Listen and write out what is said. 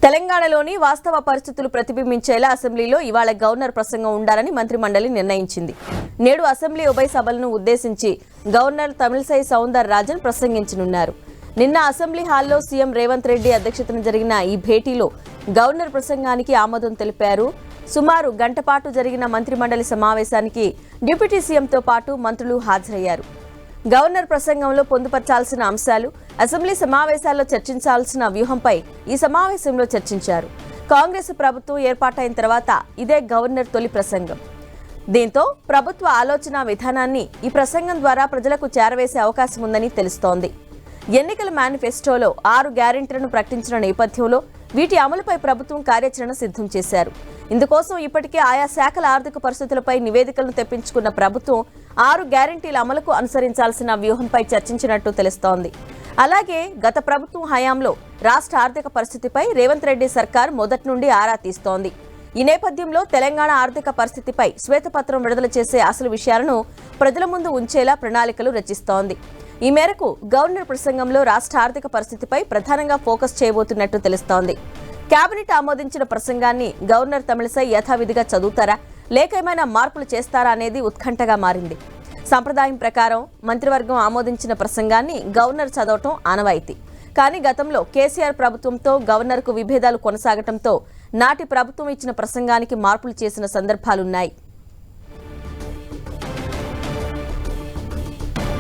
తెలంగాణలోని వాస్తవ పరిస్థితులు ప్రతిబింబించేలా అసెంబ్లీలో ఇవాళ గవర్నర్ ప్రసంగం ఉండాలని మంత్రిమండలి నిర్ణయించింది. నేడు అసెంబ్లీ ఉభయ సభలను ఉద్దేశించి గవర్నర్ తమిళసై సౌందరరాజన్ ప్రసంగించనున్నారు. నిన్న అసెంబ్లీ హాల్లో సీఎం రేవంత్ రెడ్డి అధ్యక్షతన జరిగిన ఈ భేటీలో గవర్నర్ ప్రసంగానికి ఆమోదం తెలిపారు. సుమారు గంట పాటు జరిగిన మంత్రిమండలి సమావేశానికి డిప్యూటీ సీఎంతో పాటు మంత్రులు హాజరయ్యారు. గవర్నర్ ప్రసంగంలో పొందుపర్చాల్సిన అంశాలు, అసెంబ్లీ సమావేశాల్లో చర్చించాల్సిన వ్యూహంపై ఈ సమావేశంలో చర్చించారు. కాంగ్రెస్ ప్రభుత్వం ఏర్పాటైన తర్వాత ఇదే గవర్నర్ తొలి ప్రసంగం. దీంతో ప్రభుత్వ ఆలోచన విధానాన్ని ఈ ప్రసంగం ద్వారా ప్రజలకు చేరవేసే అవకాశం ఉందని తెలుస్తోంది. ఎన్నికల మేనిఫెస్టోలో 6 గ్యారెంటీలను ప్రకటించిన నేపథ్యంలో వీటి అమలుపై ప్రభుత్వం కార్యాచరణ సిద్ధం చేశారు. ఇందుకోసం ఇప్పటికే ఆయా శాఖల ఆర్థిక పరిస్థితులపై నివేదికలను తెప్పించుకున్న ప్రభుత్వం 6 గ్యారెంటీల అమలుకు అనుసరించాల్సిన వ్యూహంపై చర్చించినట్టు తెలుస్తోంది. అలాగే గత ప్రభుత్వం హయాంలో రాష్ట్ర ఆర్థిక పరిస్థితిపై రేవంత్ రెడ్డి సర్కార్ మొదటి నుండి ఆరా తీస్తోంది. ఈ నేపథ్యంలో తెలంగాణ ఆర్థిక పరిస్థితిపై శ్వేతపత్రం విడుదల చేసే అసలు విషయాలను ప్రజల ముందు ఉంచేలా ప్రణాళికలు రచిస్తోంది. ఈ మేరకు గవర్నర్ ప్రసంగంలో రాష్ట్ర ఆర్థిక పరిస్థితిపై ప్రధానంగా ఫోకస్ చేయబోతున్నట్టు తెలుస్తోంది. కేబినెట్ ఆమోదించిన ప్రసంగాన్ని గవర్నర్ తమిళసై యథావిధిగా చదువుతారా, లేక ఏమైనా మార్పులు చేస్తారా అనేది ఉత్కంఠగా మారింది. సంప్రదాయం ప్రకారం మంత్రివర్గం ఆమోదించిన ప్రసంగాన్ని గవర్నర్ చదవటం ఆనవాయితీ. కానీ గతంలో కేసీఆర్ ప్రభుత్వంతో గవర్నర్కు విభేదాలు కొనసాగటంతో నాటి ప్రభుత్వం ఇచ్చిన ప్రసంగానికి మార్పులు చేసిన సందర్భాలున్నాయి.